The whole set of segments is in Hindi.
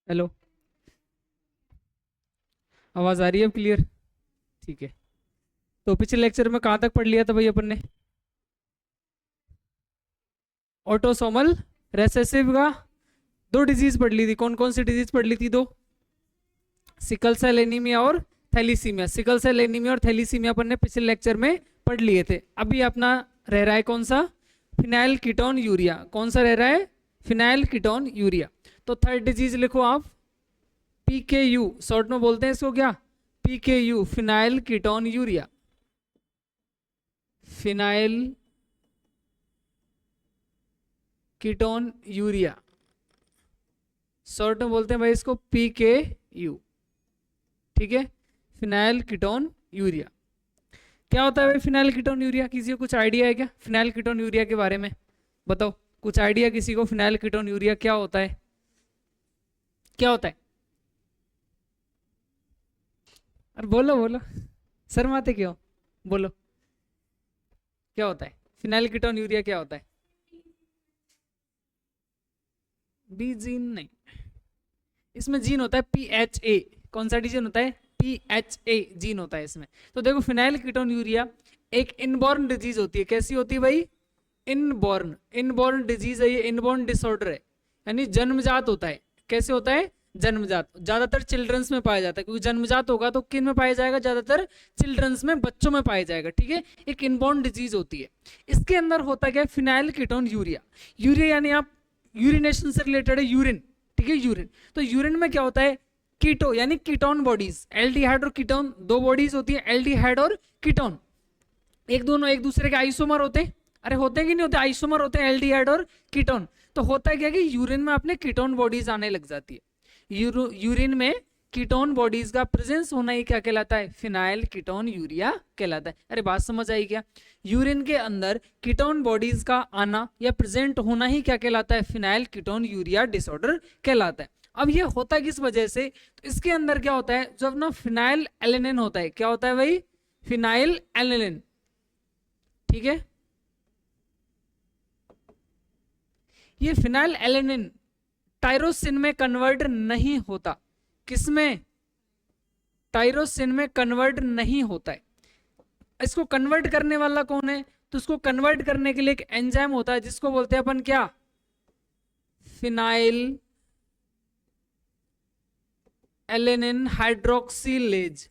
हेलो, आवाज आ रही है अब क्लियर? ठीक है। तो पिछले लेक्चर में कहाँ तक पढ़ लिया था भाई अपन ने? ऑटोसोमल रेसेसिव का दो डिजीज पढ़ ली थी। कौन कौन सी डिजीज पढ़ ली थी? दो, सिकल सेल एनीमिया और थैलीसीमिया। सिकल सेल एनीमिया और थैलीसीमिया अपन ने पिछले लेक्चर में पढ़ लिए थे। अभी अपना रह रहा है कौन सा? Phenyl ketone urea. कौन सा रह रहा है? Phenyl ketone urea. तो थर्ड डिजीज लिखो आप, पीकेयू, शॉर्ट में बोलते हैं इसको क्या? PKU, phenyl ketone urea. Phenyl ketone urea, short में बोलते हैं भाई इसको पीकेयू। ठीक है, फिनाइल कीटोन यूरिया। क्या होता है भाई फिनाइल कीटोन यूरिया? किसी को कुछ आइडिया है क्या फिनाइल कीटोन यूरिया के बारे में? बताओ, कुछ आइडिया किसी को? फिनाइल कीटोन यूरिया क्या होता है? क्या होता है? अरे बोलो बोलो, शर्माते क्यों? बोलो, क्या होता है फिनाइल कीटोन यूरिया? क्या होता है? बी जीन नहीं, इसमें जीन होता है PHA। कौन सा जीन होता है? PHA जीन होता है इसमें। तो देखो, फिनाइल कीटोन यूरिया एक इनबॉर्न डिजीज होती है। कैसी होती है भाई? इनबॉर्न। इनबॉर्न डिजीज है ये, इनबॉर्न डिसऑर्डर है, यानी जन्मजात होता है। कैसे होता है? जन्मजात। ज्यादातर चिल्ड्रंस में पाया जाता है, क्योंकि जन्मजात होगा तो किन में पाया जाएगा? ज्यादातर चिल्ड्रंस में, बच्चों में पाया जाएगा। ठीक है, एक इनबॉर्न डिजीज होती है। इसके अंदर होता क्या है? Phenyl ketone urea. यूरिया यानी आप यूरिनेशन से रिलेटेड है, यूरिन। ठीक है, यूरिन। तो यूरिन में क्या होता है? कीटो यानी कीटोन बॉडीज, एल्डिहाइड और कीटोन दो बॉडीज होती है, एल्डिहाइड और कीटोन। एक दोनों एक दूसरे के आइसोमर होते हैं। अरे होते हैं कि नहीं होते? आइसोमर होते हैं, एल्डिहाइड और कीटोन। तो होता है क्या कि यूरिन में अपने कीटोन बॉडीज आने लग जाती है। यूरिन में कीटोन बॉडीज का प्रेजेंस होना ही क्या कहलाता है? फिनाइल कीटोन यूरिया कहलाता है। अरे बात समझ आई क्या? यूरिन के अंदर कीटोन बॉडीज का आना या प्रेजेंट होना ही क्या कहलाता है? फिनाइल कीटोन यूरिया डिसऑर्डर कहलाता है। अब ये होता किस वजह से? तो इसके अंदर क्या होता है? जब ना फिनाइल एलेनिन होता है। क्या होता है भाई? Phenyl alanine. ठीक है, ये फिनाइल एलेनिन टायरोसिन में कन्वर्ट नहीं होता। किसमें? टायरोसिन में कन्वर्ट नहीं होता है। इसको कन्वर्ट करने वाला कौन है? तो इसको कन्वर्ट करने के लिए एक एंजाइम होता है, जिसको बोलते हैं अपन क्या? Phenyl alanine hydroxylase.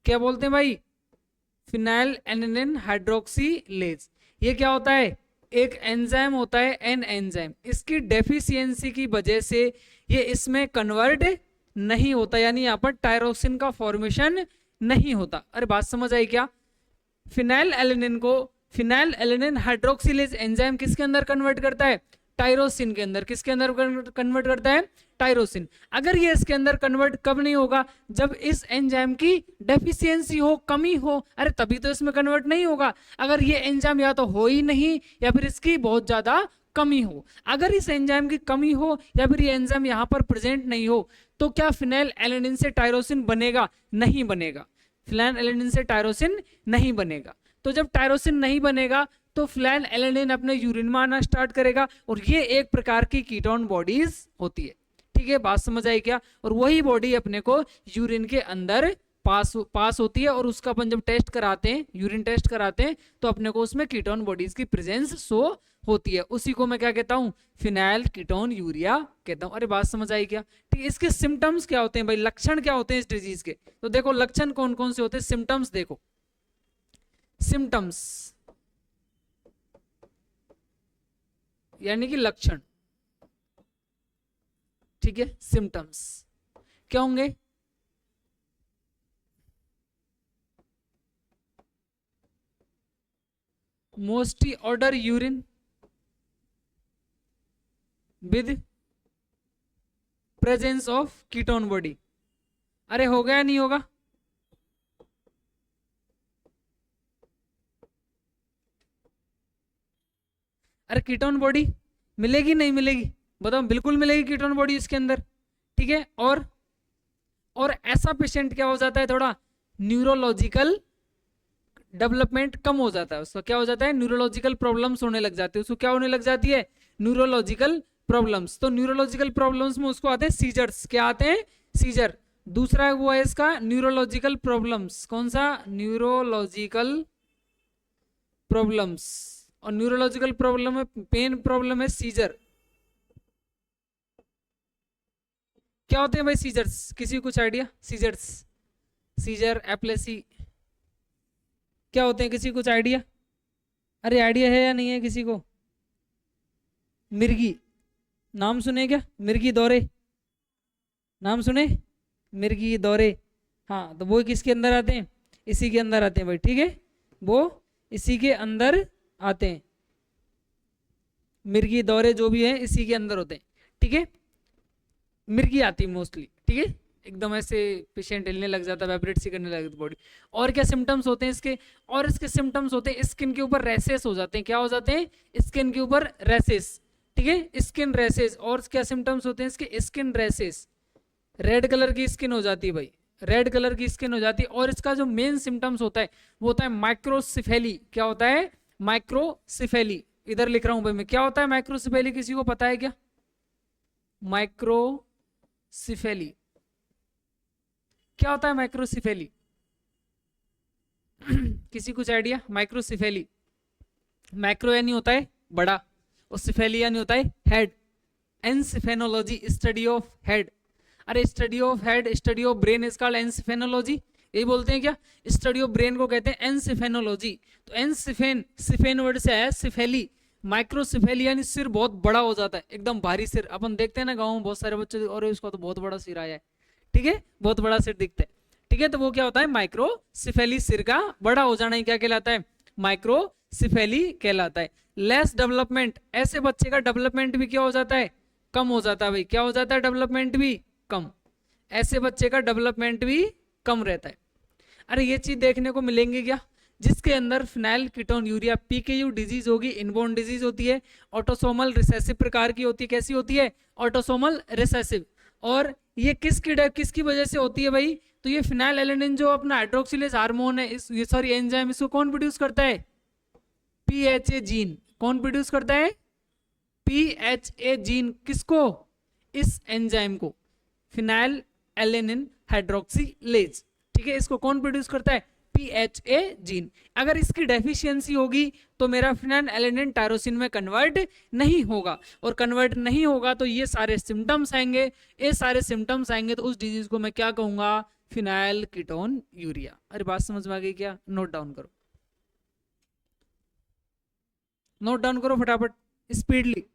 क्या बोलते हैं भाई? Phenyl alanine hydroxylase. ये क्या होता है? एक एंजाइम होता है, एन एंजाइम। इसकी डेफिशिएंसी की वजह से ये इसमें कन्वर्ट नहीं होता, यानी यहाँ पर टायरोसिन का फॉर्मेशन नहीं होता। अरे बात समझ आई क्या? फिनाइल एलेनिन को फिनाइल एलेनिन हाइड्रोक्सिलेज एंजाइम किसके अंदर कन्वर्ट करता है? टायरोसिन के अंदर। किसके अंदर कन्वर्ट करता है? टायरोसिन। अगर ये इसके अंदर कन्वर्ट कब नहीं होगा? जब इस एंजाइम की डेफिशिएंसी हो, कमी हो। अरे तभी तो इसमें कन्वर्ट नहीं होगा। अगर ये एंजाइम या तो हो ही नहीं, या फिर इसकी बहुत ज्यादा कमी हो। अगर इस एंजाइम की कमी हो या फिर ये एंजाइम यहाँ पर प्रेजेंट नहीं हो, तो क्या फिनाइल एलेनिन से टायरोसिन बनेगा? नहीं बनेगा। फिनाइल एलेनिन से टायरोसिन नहीं बनेगा। तो जब टायरोसिन नहीं बनेगा तो फिनाइल एलेनिन अपने यूरिन में आना स्टार्ट करेगा, और ये एक प्रकार की कीटोन बॉडीज होती है। ठीक है, बात समझ आई क्या? और वही बॉडी अपने को यूरिन के अंदर पास होती है, और उसका अपन जब टेस्ट कराते हैं, यूरिन टेस्ट कराते हैं, तो अपने को उसमें कीटोन बॉडीज की प्रेजेंस शो होती है। उसी को मैं क्या कहता हूँ? फिनाइल कीटोन यूरिया कहता हूँ। अरे बात समझ आई क्या? ठीक, इसके सिम्टम्स क्या होते हैं भाई? लक्षण क्या होते हैं इस डिजीज के? तो देखो, लक्षण कौन कौन से होते हैं, सिम्टम्स देखो। सिम्टम्स यानी कि लक्षण। ठीक है, सिम्टम्स क्या होंगे? Mostly order urine with presence of ketone body. अरे हो गया नहीं होगा? अरे कीटोन बॉडी मिलेगी नहीं मिलेगी? बताओ, बिल्कुल मिलेगी कीटोन बॉडी इसके अंदर। ठीक है, और ऐसा पेशेंट क्या हो जाता है? थोड़ा न्यूरोलॉजिकल डेवलपमेंट कम हो जाता है उसका। क्या हो जाता है? न्यूरोलॉजिकल प्रॉब्लम्स होने लग जाती है उसको। क्या होने लग जाती है? न्यूरोलॉजिकल प्रॉब्लम्स, तो न्यूरोलॉजिकल प्रॉब्लम्स में उसको आते हैं सीजर्स, क्या आते हैं, सीजर। दूसरा वो है इसका न्यूरोलॉजिकल प्रॉब्लम्स, कौन सा, न्यूरोलॉजिकल प्रॉब्लम्स, और न्यूरोलॉजिकल प्रॉब्लम में पेन प्रॉब्लम है सीजर। क्या होते हैं भाई सीजर्स, किसी को कुछ आइडिया, सीजर्स, सीजर एप्लेसी क्या होते हैं, किसी को कुछ आइडिया, अरे आइडिया है या नहीं है किसी को, मिर्गी, नाम सुने क्या, मिर्गी दौरे, नाम सुने, मिर्गी दौरे, हाँ तो वो किसके अंदर आते हैं, इसी के अंदर आते हैं भाई, ठीक है, वो इसी के अंदर आते हैं, मिर्गी दौरे जो भी है इसी के अंदर होते हैं, ठीक है, मिर्गी आती है मोस्टली, ठीक है, एकदम ऐसे पेशेंट हिलने लग जाता है, वाइब्रेट सी करने लगती बॉडी। और क्या सिम्टम्स होते हैं इसके, और इसके सिम्टम्स होते हैं स्किन के ऊपर रैसेस हो जाते हैं, क्या हो जाते हैं, स्किन के ऊपर रैसेस, ठीक है, स्किन रैसेस। और क्या सिम्टम्स होते हैं इसके, स्किन रैसेस, रेड कलर की स्किन हो जाती है भाई, रेड कलर की स्किन हो जाती है। और इसका जो मेन सिम्टम्स होता है वो होता है माइक्रोसिफेली, क्या होता है, माइक्रोसिफेली, इधर लिख रहा हूं भाई मैं, क्या होता है माइक्रोसिफेली, किसी को पता है क्या, माइक्रोसिफेली क्या होता है, माइक्रोसिफेली किसी कुछ आइडिया, माइक्रोसिफेली, माइक्रो यानी होता है बड़ा, और सिफेली यानी होता है head, encephalology study of head, अरे study of head, study of brain is called encephalology, यही बोलते हैं क्या, स्टडी ऑफ ब्रेन को कहते हैं एनसिफेनोलॉजी। तो एनसिफेन, सिफेन वर्ड से आया सिफेली, माइक्रोसिफेली यानी सिर बहुत बड़ा हो जाता है, एकदम भारी सिर, अपन देखते हैं ना गाँव में बहुत सारे बच्चे, और उसका तो बहुत बड़ा सिर आया है, ठीक है, बहुत बड़ा सिर दिखता है, ठीक है, तो वो क्या होता है, माइक्रोसिफेली, सिर का बड़ा हो जाना ही क्या कहलाता है, माइक्रोसिफेली कहलाता है। लेस डेवलपमेंट, ऐसे बच्चे का डेवलपमेंट भी क्या हो जाता है, कम हो जाता है भाई, क्या हो जाता है, डेवलपमेंट भी कम, ऐसे बच्चे का डेवलपमेंट भी कम रहता है। अरे ये चीज देखने को मिलेंगी क्या, जिसके अंदर phenyl ketone urea, PKU disease होगी, इनबोर्न डिजीज होती है, ऑटोसोमल रिसेसिव प्रकार की होती है, कैसी होती है, ऑटोसोमल रिसेसिव। और ये किसकी वजह से होती है भाई, तो ये फिनाइल एलेनिन जो अपना हाइड्रोक्सिलेज हार्मोन है, इस ये सॉरी एंजाइम, इसको कौन प्रोड्यूस करता है, पीएचए जीन, कौन प्रोड्यूस करता है, पीएचए जीन, किसको, इस एंजाइम को, फिनाइल एलेनिन हाइड्रोक्सीलेज, ठीक है, इसको कौन प्रोड्यूस करता है, पीएचए जीन। अगर इसकी डेफिशिएंसी होगी तो मेरा फिनाइल एलेनिन टायरोसिन में कन्वर्ट नहीं होगा, और कन्वर्ट नहीं होगा तो ये सारे सिम्टम्स आएंगे, ये सारे सिम्टम्स आएंगे, तो उस डिजीज को मैं क्या कहूंगा, फिनाइल कीटोन यूरिया। अरे बात समझ में आ गई क्या, नोट डाउन करो, नोट डाउन करो फटाफट, स्पीडली।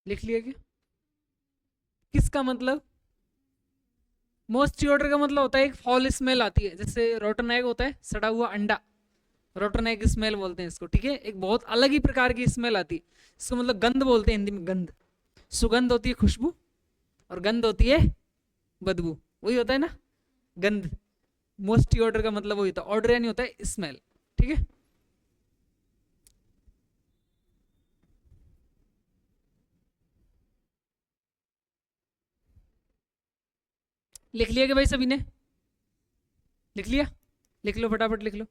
लिख लिया क्या, किसका मतलब, मोस्ट ऑर्डर का मतलब होता है एक फॉल स्मेल आती है, जैसे रोटन एग होता है, सड़ा हुआ अंडा, रोटन एग स्मेल बोलते हैं इसको, ठीक है, एक बहुत अलग ही प्रकार की स्मेल आती है, इसको मतलब गंध बोलते हैं हिंदी में, गंध, सुगंध होती है खुशबू, और गंध होती है बदबू, वही होता है ना, गंध, मोस्ट ऑर्डर का मतलब वही होता है, ऑर्डर यानी होता है स्मेल, ठीक है, लिख लिया कि भाई सभी ने, लिख लिया, लिख लो फटाफट लिख लो।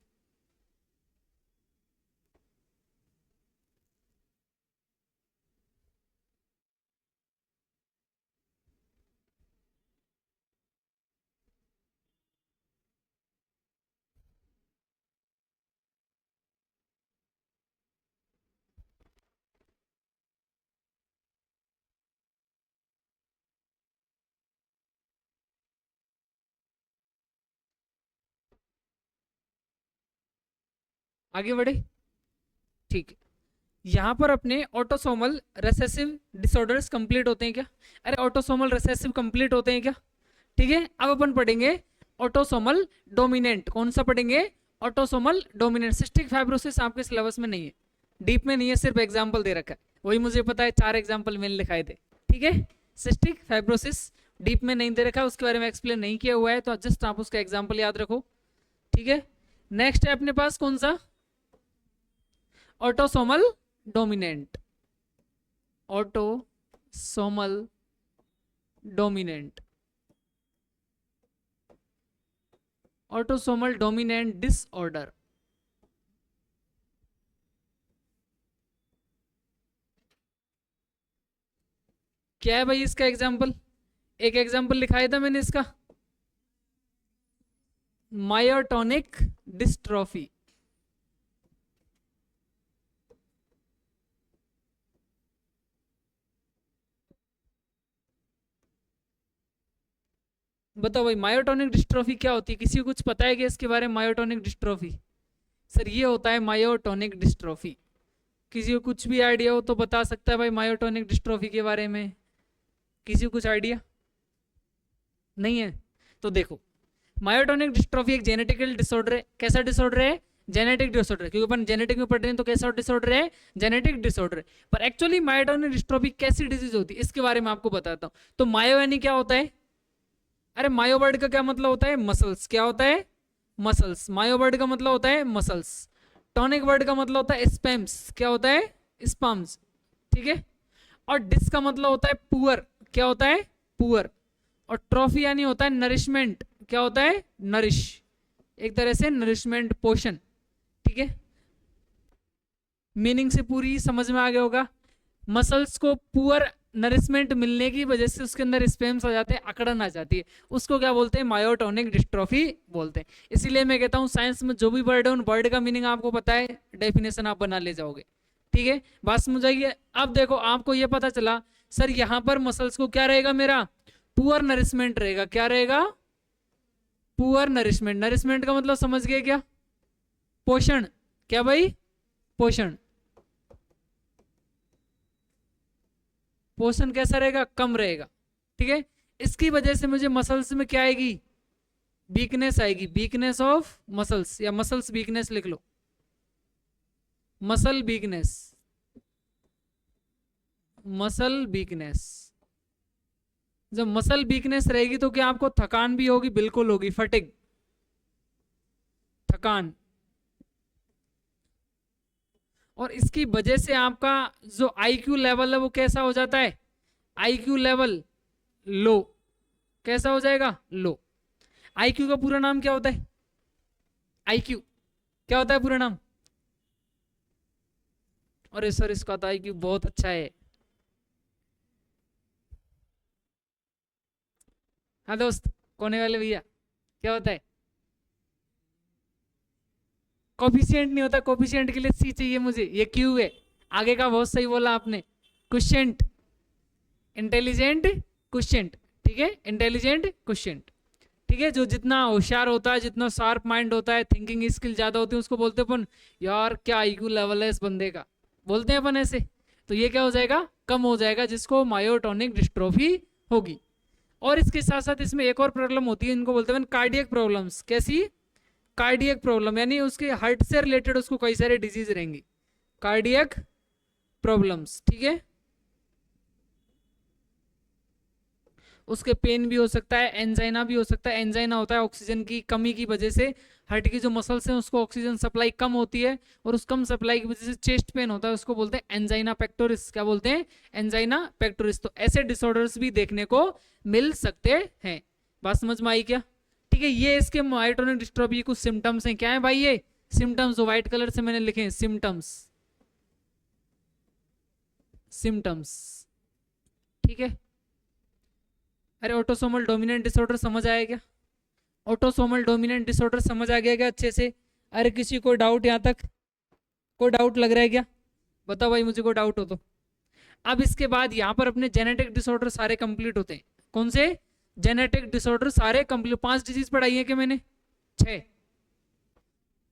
आगे बढ़े, ठीक है। यहाँ पर अपने ऑटोसोमल रिसेसिव डिसऑर्डर्स कंप्लीट होते हैं क्या? अरे ऑटोसोमल रिसेसिव कंप्लीट होते हैं क्या? ठीक है, अब अपन पढ़ेंगे ऑटोसोमल डोमिनेंट। कौन सा पढ़ेंगे? Autosomal dominant. सिस्टिक फाइब्रोसिस आपके सिलेबस में नहीं है, डीप में नहीं है, सिर्फ एग्जाम्पल दे रखा है, वही मुझे पता है, 4 एग्जाम्पल मैंने लिखाए थे। ठीक है, सिस्टिक फाइब्रोसिस डीप में नहीं दे रखा है, उसके बारे में एक्सप्लेन नहीं किया हुआ है, तो जस्ट आप उसका एग्जाम्पल याद रखो। ठीक है, नेक्स्ट है अपने पास कौन सा? Autosomal dominant. Autosomal dominant, autosomal dominant disorder. क्या है भाई इसका एग्जाम्पल? एक एग्जाम्पल लिखाया था मैंने इसका, मायोटोनिक डिस्ट्रॉफी। बताओ भाई मायोटोनिक डिस्ट्रॉफी क्या होती है? किसी को कुछ पता है कि इसके बारे में? मायोटोनिक डिस्ट्रॉफी सर ये होता है मायोटोनिक डिस्ट्रॉफी। किसी को कुछ भी आइडिया हो तो बता सकता है भाई मायोटोनिक डिस्ट्रॉफी के बारे में? किसी को कुछ आइडिया नहीं है तो देखो, मायोटोनिक डिस्ट्रॉफी एक जेनेटिकल डिसऑर्डर है। कैसा डिसऑर्डर है? जेनेटिक डिसऑर्डर, क्योंकि अपन जेनेटिक में पढ़ रहे हैं तो कैसा डिसऑर्डर है? Genetic disorder. पर एक्चुअली मायोटोनिक डिस्ट्रॉफी कैसी डिजीज होती है इसके बारे में आपको बताता हूँ। तो मायो यानी क्या होता है? अरे मायो वर्ड का क्या मतलब होता है? मसल्स। क्या होता है? मसल्स। मायो वर्ड का मतलब होता है मसल्स। टॉनिक वर्ड का मतलब होता है स्पैम्स। क्या होता है? स्पम्स। ठीक है, और डिस का मतलब होता है पुअर। क्या होता है? पुअर। और ट्रॉफी यानी होता है नरिशमेंट। क्या होता है? नरिश, एक तरह से नरिशमेंट, पोषण। ठीक है, मीनिंग से पूरी समझ में आ गया होगा। मसल्स को पुअर नरिशमेंट मिलने की वजह से उसके अंदर स्पेम्स आ जाते हैं, अकड़न आ जाती है, उसको क्या बोलते हैं? मायोटोनिक डिस्ट्रॉफी बोलते हैं। इसीलिए मैं कहता हूँ साइंस में जो भी वर्ड है उन वर्ड का मीनिंग आपको पता है, डेफिनेशन आप बना ले जाओगे। ठीक है, बात समझ आइए। अब देखो आपको ये पता चला सर यहाँ पर मसल्स को क्या रहेगा मेरा? पुअर नरिशमेंट रहेगा। क्या रहेगा? Poor nourishment. नरिशमेंट का मतलब समझ गए क्या? पोषण। क्या भाई? पोषण। पोषण कैसा रहेगा? कम रहेगा। ठीक है, इसकी वजह से मुझे मसल्स में क्या आएगी? वीकनेस आएगी, वीकनेस ऑफ मसल्स, या मसल्स वीकनेस लिख लो, मसल वीकनेस, मसल वीकनेस। जब मसल वीकनेस रहेगी तो क्या आपको थकान भी होगी? बिल्कुल होगी, फटिग, थकान। और इसकी वजह से आपका जो आईक्यू लेवल है वो कैसा हो जाता है? IQ level low. कैसा हो जाएगा? लो। आईक्यू का पूरा नाम क्या होता है? आईक्यू क्या होता है पूरा नाम? अरे सर इसका तो आईक्यू बहुत अच्छा है। हाँ दोस्त, कोने वाले भैया, क्या होता है? कोफिशिएंट नहीं होता, कोफिशिएंट के लिए सी चाहिए मुझे, ये क्यू है। आगे का बहुत सही बोला आपने, क्वेश्चंट, इंटेलिजेंट क्वेश्चंट। ठीक है, इंटेलिजेंट क्वेश्चंट। ठीक है, जो जितना होशियार होता है, जितना शार्प माइंड होता है, थिंकिंग स्किल ज्यादा होती है, उसको बोलते हैं अपन यार क्या आईक्यू लेवल है इस बंदे का, बोलते हैं अपन ऐसे। तो ये क्या हो जाएगा? कम हो जाएगा, जिसको मायोटोनिक डिस्ट्रोफी होगी। और इसके साथ साथ इसमें एक और प्रॉब्लम होती है, इनको बोलते हैं कार्डियक प्रॉब्लम्स। कैसी? कार्डियक प्रॉब्लम, यानी उसके हार्ट से रिलेटेड उसको कई सारे डिजीज रहेंगी, कार्डियक प्रॉब्लम्स। ठीक है, उसके पेन भी हो सकता है, एंजाइना भी हो सकता है। एंजाइना होता है ऑक्सीजन की कमी की वजह से हार्ट की जो मसल्स हैं उसको ऑक्सीजन सप्लाई कम होती है, और उस कम सप्लाई की वजह से चेस्ट पेन होता है, उसको बोलते हैं एंजाइना पेक्टोरिस। क्या बोलते हैं? Angina pectoris. तो ऐसे डिसऑर्डर्स भी देखने को मिल सकते हैं। बात समझ में आई क्या? ठीक है, ये इसके मायोटोनिक डिस्ट्रॉफी कुछ सिम्टम्स हैं। क्या है भाई? ये सिम्टम्स जो व्हाइट कलर से मैंने लिखे हैं, सिम्टम्स, सिम्टम्स। ठीक है, अरे ऑटोसोमल डोमिनेंट डिसऑर्डर समझ आया क्या? ऑटोसोमल डोमिनेंट डिसऑर्डर समझ आ गया क्या अच्छे से? अरे किसी को डाउट यहाँ तक? कोई डाउट लग रहा है क्या? बताओ भाई मुझे कोई डाउट हो तो। अब इसके बाद यहाँ पर अपने जेनेटिक डिसऑर्डर सारे कंप्लीट होते हैं। कौन से? जेनेटिक डिसऑर्डर सारे कंप्लीट। 5 डिजीज पढ़ाई है कि मैंने? 6।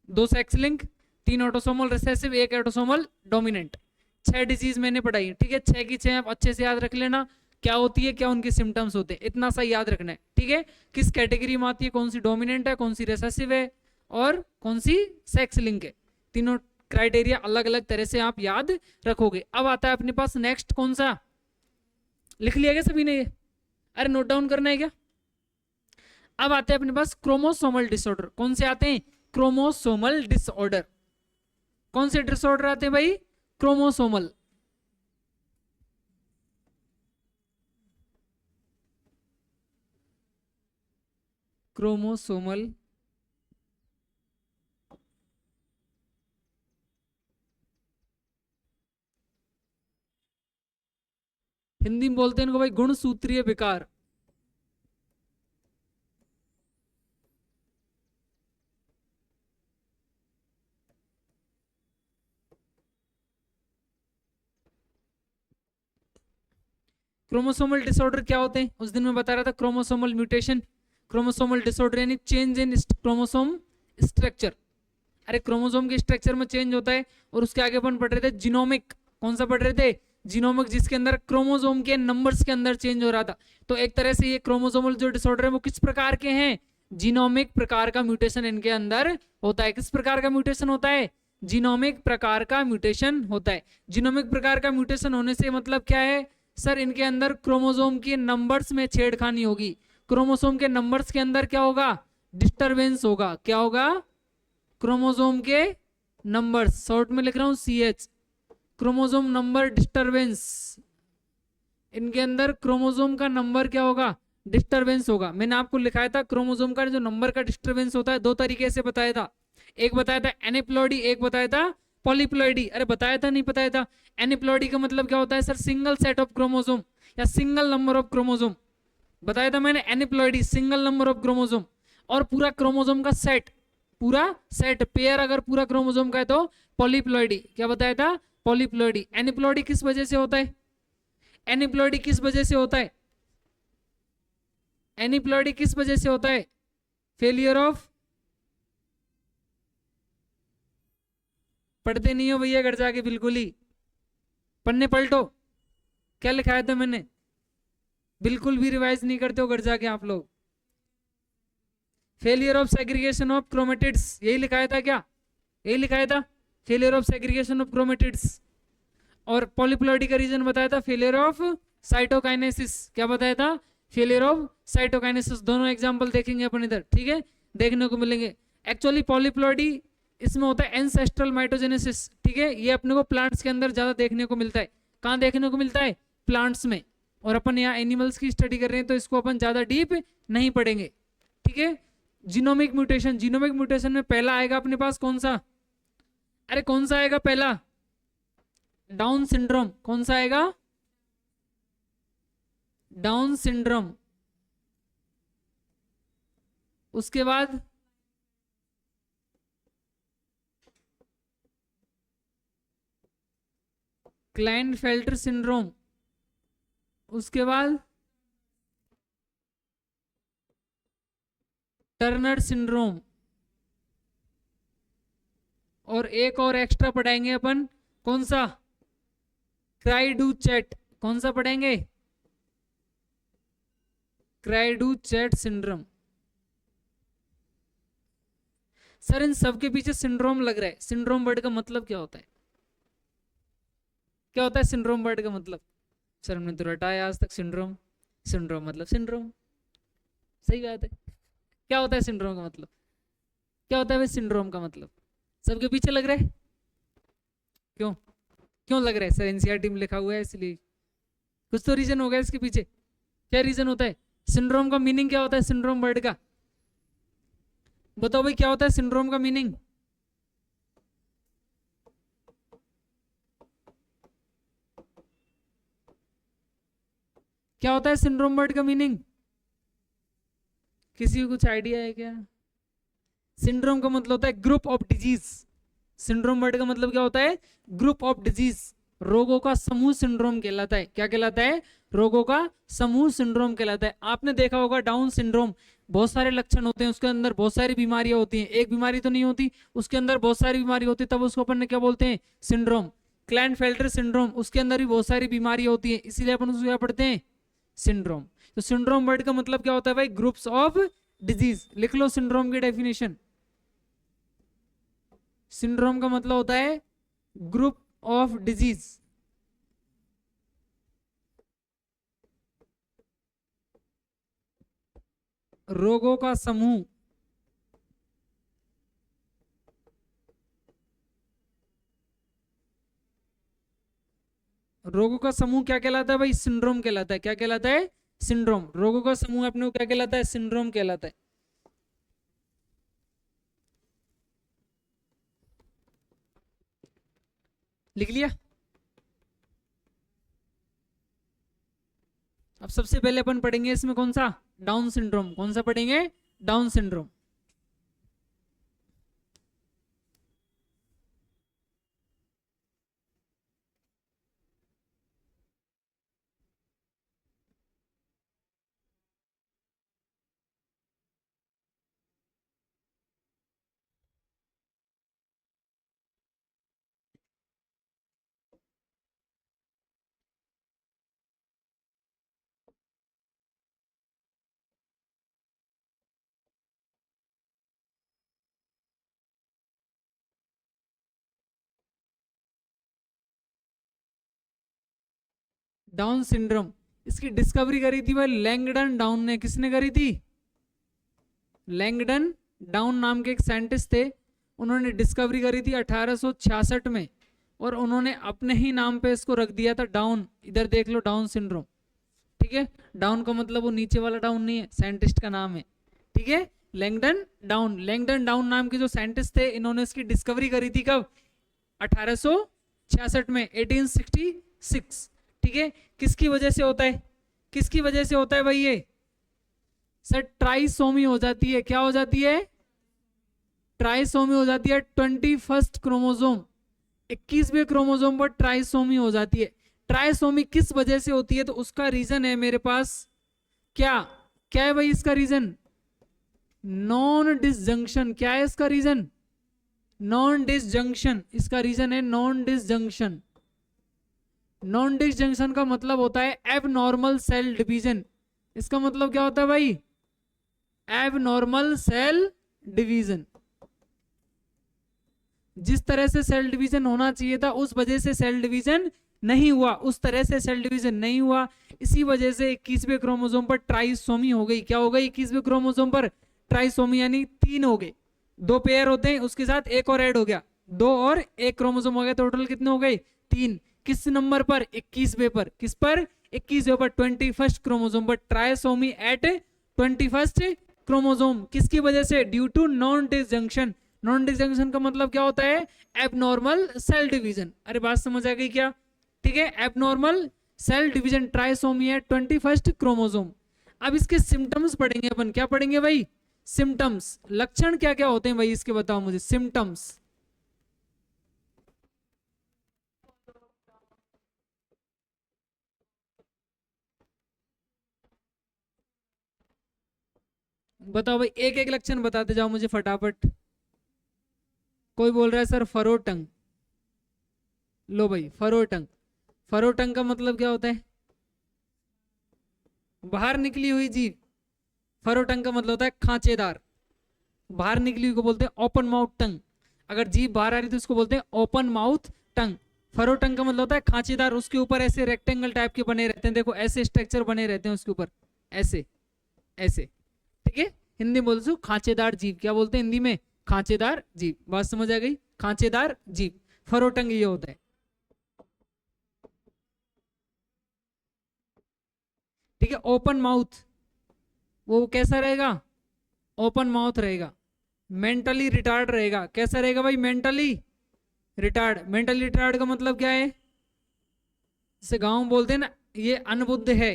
2 sex link, 3 autosomal recessive, 1 autosomal dominant. 6 disease मैंने पढ़ाई है, ठीक है। 6 की 6 आप अच्छे से याद रख लेना, क्या होती है, क्या उनके सिम्टम्स होते हैं, इतना सा याद रखना है, ठीक है। किस कैटेगरी में आती है, कौन सी डोमिनेंट है, कौन सी रिसेसिव है, और कौन सी सेक्स लिंक है, तीनों क्राइटेरिया अलग अलग तरह से आप याद रखोगे। अब आता है अपने पास नेक्स्ट, कौन सा, लिख लिया क्या सभी ने ये, अरे नोट डाउन करना है क्या। अब आते हैं अपने पास क्रोमोसोमल डिसऑर्डर। कौन से आते हैं, क्रोमोसोमल डिसऑर्डर। कौन से डिसऑर्डर आते हैं भाई, क्रोमोसोमल। क्रोमोसोमल हिंदी में बोलते हैं इनको भाई गुणसूत्रीय विकार। क्रोमोसोमल डिसऑर्डर क्या होते हैं, उस दिन मैं बता रहा था, क्रोमोसोमल म्यूटेशन, क्रोमोसोमल डिसऑर्डर यानी चेंज इन क्रोमोसोम स्ट्रक्चर। अरे क्रोमोसोम के स्ट्रक्चर में चेंज होता है। और उसके आगे अपन पढ़ रहे थे जीनोमिक, कौन सा पढ़ रहे थे, जीनोमिक, जिसके अंदर क्रोमोसोम के नंबर्स के अंदर चेंज हो रहा था। तो एक तरह से ये क्रोमोसोमल जो डिसऑर्डर है वो किस प्रकार के हैं, जीनोमिक प्रकार का म्यूटेशन इनके अंदर होता है। किस प्रकार का म्यूटेशन होता है, जीनोमिक प्रकार का म्यूटेशन होता है। जीनोमिक प्रकार का म्यूटेशन होने से मतलब क्या है सर, इनके अंदर क्रोमोसोम के नंबर्स में छेड़खानी होगी। क्रोमोसोम के नंबर्स के अंदर क्या होगा, डिस्टरबेंस होगा। क्या होगा, क्रोमोसोम के नंबर्स, शॉर्ट में लिख रहा हूं CH, क्रोमोसोम नंबर डिस्टरबेंस। इनके अंदर क्रोमोसोम का नंबर क्या होगा, डिस्टरबेंस होगा। मैंने आपको लिखाया था क्रोमोसोम का जो नंबर का डिस्टरबेंस होता है, दो तरीके से बताया था। एक बताया था एनिप्लॉइडी, एक बताया था पॉलीप्लॉइडी। अरे बताया था नहीं बताया था। एनिप्लॉइडी का मतलब क्या होता है sir, single set of chromosome या सिंगल नंबर ऑफ क्रोमोसोम। बताया था मैंने, एनिप्लॉइडी सिंगल नंबर ऑफ क्रोमोसोम। और पूरा क्रोमोसोम का सेट, पूरा सेट पेयर अगर पूरा क्रोमोसोम का है तो पॉलीप्लॉइडी। क्या बताया था, पॉलीप्लॉइडी। एनिप्लॉइडी किस वजह से होता है, एनिप्लॉइडी किस वजह से होता है, एनिप्लॉइडी किस वजह से होता है, फेलियर ऑफ, पढ़ते नहीं हो भैया घर जाके, बिल्कुल ही पन्ने पलटो, क्या लिखाया था मैंने, बिल्कुल भी रिवाइज नहीं करते हो घर जाके आप लोग। Failure of segregation of chromatids, यही लिखाया था क्या, यही लिखाया था, failure of segregation of chromatids. और पॉलीप्लॉइडी का रीजन बताया था, फेलियर ऑफ साइटोकाइनेसिस। क्या बताया था, फेलियर ऑफ साइटोकाइनेसिस। दोनों एग्जांपल देखेंगे अपन इधर, ठीक है, देखने को मिलेंगे। एक्चुअली पॉलीप्लॉइडी इसमें होता है एंसेस्ट्रल माइटोजेनेसिस, ठीक है। ये अपने को प्लांट्स के अंदर ज्यादा देखने को मिलता है। कहाँ देखने को मिलता है, प्लांट्स में। और अपन यहाँ एनिमल्स की स्टडी कर रहे हैं तो इसको अपन ज्यादा डीप नहीं पढ़ेंगे, ठीक है। जीनोमिक म्यूटेशन, जीनोमिक म्यूटेशन में पहला आएगा अपने पास कौन सा, अरे कौन सा आएगा पहला, डाउन सिंड्रोम। कौन सा आएगा, डाउन सिंड्रोम। उसके बाद क्लाइनफेल्टर सिंड्रोम। उसके बाद टर्नर सिंड्रोम। और एक और एक्स्ट्रा पढ़ाएंगे अपन, कौन सा, क्राइडू-चैट। कौन सा पढ़ेंगे, क्राइडू-चैट सिंड्रोम। सर इन सब के पीछे सिंड्रोम लग रहा है, सिंड्रोम वर्ड का मतलब क्या होता है, क्या होता है सिंड्रोम वर्ड का मतलब, सर हमने तो रटाया आज तक सिंड्रोम, सिंड्रोम मतलब सिंड्रोम, सही बात है। क्या होता है सिंड्रोम का मतलब, क्या होता है भाई सिंड्रोम का मतलब, सबके पीछे लग रहा है, क्यों क्यों लग रहा है सर, एनसीईआरटी में लिखा हुआ है इसलिए, कुछ तो रीजन होगा इसके पीछे। क्या रीजन होता है, सिंड्रोम का मीनिंग क्या होता है, सिंड्रोम वर्ड का बताओ भाई, क्या होता है सिंड्रोम का मीनिंग, क्या होता है सिंड्रोम वर्ड का मीनिंग, किसी को कुछ आइडिया है क्या। सिंड्रोम का मतलब होता है group of disease. Syndrome word का मतलब क्या होता है, ग्रुप ऑफ डिजीज, रोगों का समूह सिंड्रोम कहलाता है। क्या कहलाता है, रोगों का समूह सिंड्रोम कहलाता है। आपने देखा होगा डाउन सिंड्रोम, बहुत सारे लक्षण होते हैं, उसके अंदर बहुत सारी बीमारियां होती हैं, एक बीमारी तो नहीं होती, उसके अंदर बहुत सारी बीमारी होती है, तब उसको अपन ने क्या बोलते हैं, सिंड्रोम। क्लाइनफेल्टर सिंड्रोम, उसके अंदर भी बहुत सारी बीमारियां होती हैं, इसीलिए अपन उसको क्या पढ़ते हैं, सिंड्रोम। तो सिंड्रोम वर्ड का मतलब क्या होता है भाई, ग्रुप्स ऑफ डिजीज। लिख लो सिंड्रोम की डेफिनेशन। सिंड्रोम का मतलब होता है ग्रुप ऑफ डिजीज। रोगों का समूह। रोगों का समूह क्या कहलाता है भाई, सिंड्रोम कहलाता है। क्या कहलाता है, सिंड्रोम। रोगों का समूह अपने को क्या कहलाता है, सिंड्रोम कहलाता है। लिख लिया। अब सबसे पहले अपन पढ़ेंगे इसमें कौन सा, डाउन सिंड्रोम। कौन सा पढ़ेंगे, डाउन सिंड्रोम। डाउन सिंड्रोम, इसकी डिस्कवरी करी थी भाई लैंगडन डाउन ने। किसने करी थी, लैंगडन डाउन नाम के एक साइंटिस्ट थे, उन्होंने डिस्कवरी करी थी 1866 में, और उन्होंने अपने ही नाम पे इसको रख दिया था डाउन। इधर देख लो, डाउन सिंड्रोम। ठीक है, डाउन का मतलब वो नीचे वाला डाउन नहीं है, साइंटिस्ट का नाम है। ठीक है, लैंगडन डाउन। लैंगडन डाउन नाम के जो साइंटिस्ट थे, इन्होंने इसकी डिस्कवरी करी थी कब, 1866 में, 1866। ठीक है, किसकी वजह से होता है, किसकी वजह से होता है भाई ये, सर ट्राइसोमी हो जाती है। क्या हो जाती है, ट्राइसोमी हो जाती है। 21st क्रोमोसोम, 21वें क्रोमोसोम पर ट्राइसोमी हो जाती है। ट्राइसोमी किस वजह से होती है, तो उसका रीजन है मेरे पास, क्या क्या है भाई इसका रीजन, नॉन डिसजंक्शन। क्या है इसका रीजन, नॉन डिसजंक्शन। इसका रीजन है नॉन डिसजंक्शन। नॉन डिसजंक्शन का मतलब होता है एबनॉर्मल सेल डिवीजन। इसका मतलब क्या होता है भाई, एबनॉर्मल सेल डिवीजन। जिस तरह से सेल डिवीजन होना चाहिए था, उस वजह से सेल डिवीजन नहीं हुआ, उस तरह से सेल डिवीजन नहीं हुआ। इसी वजह से 21वें क्रोमोसोम पर ट्राइसोमी हो गई। क्या हो गई, 21वें क्रोमोसोम पर ट्राइसोमी, यानी 3 हो गए। 2 पेयर होते हैं, उसके साथ एक और ऐड हो गया, 2 और 1 क्रोमोसोम हो गया, टोटल कितने हो गए, 3। किस नंबर पर, 21वें पर। किस पर, 21वें पर, 21st क्रोमोसोम पर। ट्राइसोमी एट 21st क्रोमोसोम, किसकी वजह से, due to non disjunction. Non disjunction का मतलब क्या होता है, एबनॉर्मल सेल डिवीजन। अरे बात समझ आ गई क्या, ठीक है, एबनॉर्मल सेल डिवीजन, ट्राइसोमी है 21st क्रोमोसोम। अब इसके सिम्टम्स पढ़ेंगे अपन। क्या पढ़ेंगे भाई, सिम्टम्स। लक्षण क्या क्या होते हैं भाई इसके, बताओ मुझे, सिम्टम्स। बताओ भाई, एक एक लक्षण बताते जाओ मुझे फटाफट। कोई बोल रहा है सर फरो टंग। लो भाई, फरो टंग। फरो टंग का मतलब क्या होता है, बाहर निकली हुई जीभ। फरो टंग का मतलब होता है खांचेदार, बाहर निकली हुई को बोलते हैं ओपन माउथ टंग। अगर जीभ बाहर आ रही तो उसको बोलते हैं ओपन माउथ टंग। फरो टंग का मतलब होता है खांचेदार, उसके ऊपर ऐसे रेक्टेंगल टाइप के बने रहते हैं, देखो ऐसे स्ट्रक्चर बने रहते हैं उसके ऊपर, ऐसे ऐसे। ठीक है, हिंदी में बोलते खांचेदार जीभ। क्या बोलते हैं हिंदी में, खांचेदार जीभ। बात समझ आ गई, खांचेदार जीभ, फरो टंग ये होता है। ठीक है, ओपन माउथ, वो कैसा रहेगा, ओपन माउथ रहेगा। मेंटली रिटार्ड रहेगा। कैसा रहेगा भाई, मेंटली रिटार्ड। मेंटली रिटार्ड का मतलब क्या है, जैसे गांव में बोलते हैं ना, ये अनबुद्ध है।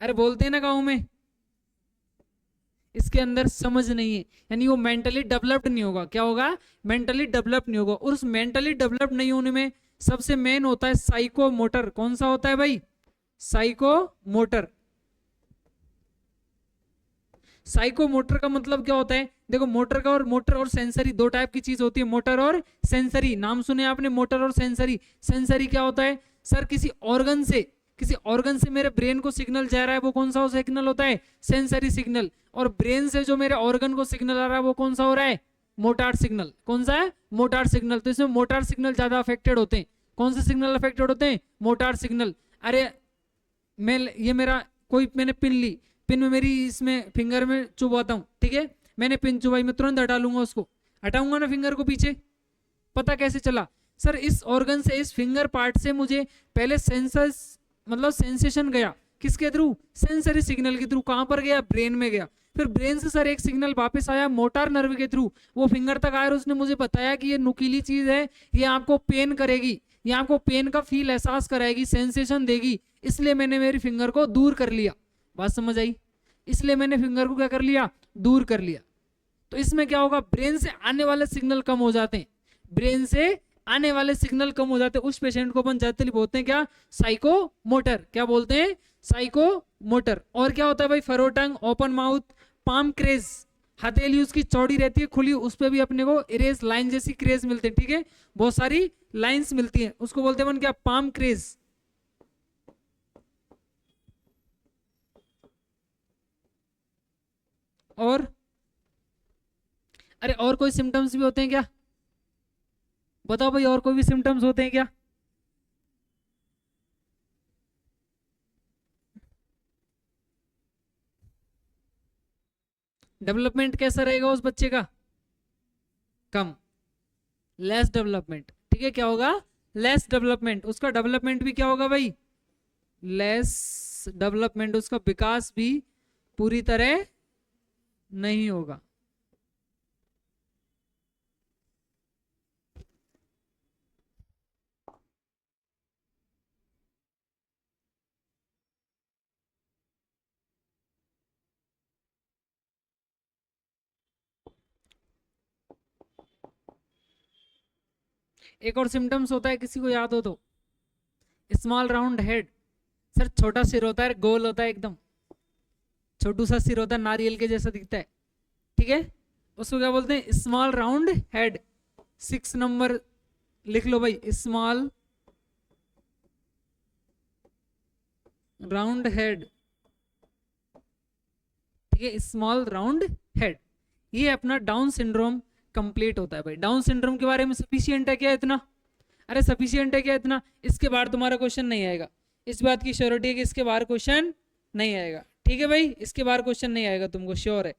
अरे बोलते हैं ना गांव में, इसके अंदर समझ नहीं है, यानी वो मेंटली डेवलप्ड नहीं होगा। क्या होगा, मेंटली डेवलप नहीं होगा। और उस मेंटली डेवलप नहीं होने में सबसे मेन होता है साइको मोटर। कौन सा होता है भाई, साइको मोटर। साइकोमोटर का मतलब क्या होता है? देखो मोटर और सेंसरी दो टाइप की चीज होती है, मोटर और सेंसरी। नाम सुने आपने, मोटर और सेंसरी। सेंसरी क्या होता है सर? किसी ऑर्गन से मेरे ब्रेन को सिग्नल जा रहा है, वो कौन सा सिग्नल होता है? Sensory signal. और ब्रेन से जो मेरे ऑर्गन को सिग्नल आ रहा है वो कौन सा हो रहा है? Motor signal. कौन सा है? Motor signal. तो इसमें मोटार सिग्नल ज्यादा अफेक्टेड होते हैं। कौन से सिग्नल अफेक्टेड होते हैं? Motor signal. अरे मैं ये मेरा कोई मैंने पिन ली, पिन में मेरी इसमें फिंगर में चुभाता हूँ, ठीक है, मैंने पिन चुभाई, मैं तुरंत हटा लूंगा उसको, हटाऊंगा ना फिंगर को पीछे। पता कैसे चला सर? इस ऑर्गन से, इस फिंगर पार्ट से मुझे पहले सेंसस मतलब सेंसेशन गया, किसके थ्रू? सेंसरी सिग्नल के थ्रू। कहां पर गया? ब्रेन में गया। फिर ब्रेन से सर एक सिग्नल वापस आया मोटार नर्व के थ्रू, वो फिंगर तक आया और उसने मुझे बताया कि ये नुकीली चीज है, ये आपको पेन करेगी, ये आपको पेन का फील एहसास कराएगी, सेंसेशन देगी, इसलिए मैंने मेरी फिंगर को दूर कर लिया। बात समझ आई? इसलिए मैंने फिंगर को क्या कर लिया? दूर कर लिया। तो इसमें क्या होगा? ब्रेन से आने वाले सिग्नल कम हो जाते हैं, ब्रेन से आने वाले सिग्नल कम हो जाते हैं। उस पेशेंट को अपन जनरली बोलते हैं क्या? साइकोमोटर। क्या बोलते हैं? साइकोमोटर। और क्या होता है भाई? फरो टंग, ओपन माउथ, पाम क्रेज, हथेली उसकी चौड़ी रहती है, खुली, उस पर भी अपने को इरेज लाइन जैसी क्रेज मिलते हैं, ठीक है, बहुत सारी लाइंस मिलती हैं, उसको बोलते हैं क्या? Palm craze. और अरे और कोई सिम्टम्स भी होते हैं क्या? बताओ भाई, और कोई भी सिम्टम्स होते हैं क्या? डेवलपमेंट कैसा रहेगा उस बच्चे का? कम, लेस डेवलपमेंट, ठीक है। क्या होगा? Less development. उसका डेवलपमेंट भी क्या होगा भाई? Less development. उसका विकास भी पूरी तरह नहीं होगा। एक और सिम्टम्स होता है, किसी को याद हो तो? Small round head. सर छोटा सिर होता है, गोल होता है एकदम, छोटू सा सिर होता है, नारियल के जैसा दिखता है, ठीक है, उसको क्या बोलते हैं? Small round head. 6 नंबर लिख लो भाई, स्मॉल राउंड हेड, ठीक है, स्मॉल राउंड हेड। ये अपना डाउन सिंड्रोम कंप्लीट होता है भाई। डाउन सिंड्रोम के बारे में सफिशिएंट है क्या इतना? अरे सफिशिएंट है क्या इतना? इसके बाहर तुम्हारा क्वेश्चन नहीं आएगा, इस बात की श्योरिटी है कि इसके बाहर क्वेश्चन नहीं आएगा, ठीक है भाई, इसके बाहर क्वेश्चन नहीं आएगा, तुमको श्योर है।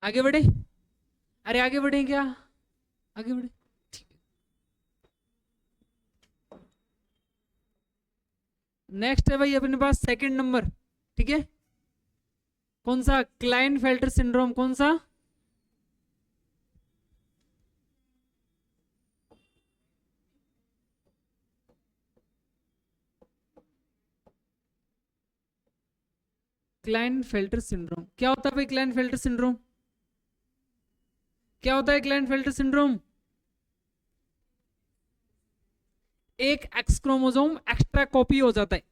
आगे बढ़े? अरे आगे बढ़े क्या? आगे बढ़े, ठीक है। नेक्स्ट है भाई अपने पास सेकंड नंबर, ठीक है, कौन सा? Klinefelter syndrome. कौन सा? Klinefelter syndrome. क्या होता है भाई क्लाइनफेल्टर सिंड्रोम? क्या होता है क्लाइनफेल्टर सिंड्रोम? एक एक्स क्रोमोसोम एक्स्ट्रा कॉपी हो जाता है,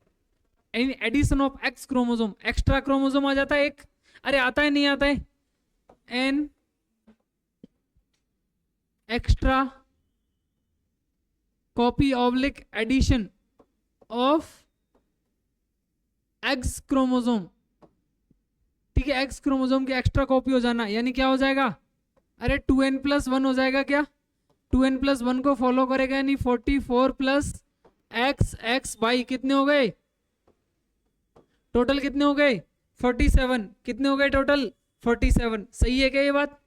addition of X chromosome, extra chromosome आ जाता है एक। अरे आता है नहीं आता है? An extra copy oblique addition of X chromosome, ठीक है, एक्स क्रोमोसोम की एक्स्ट्रा कॉपी हो जाना, यानी क्या हो जाएगा? अरे 2n+1 हो जाएगा क्या? 2n+1 को फॉलो करेगा, यानी 44+x कितने हो गए टोटल? कितने हो गए? 47। कितने हो गए टोटल? 47। सही है क्या ये बात?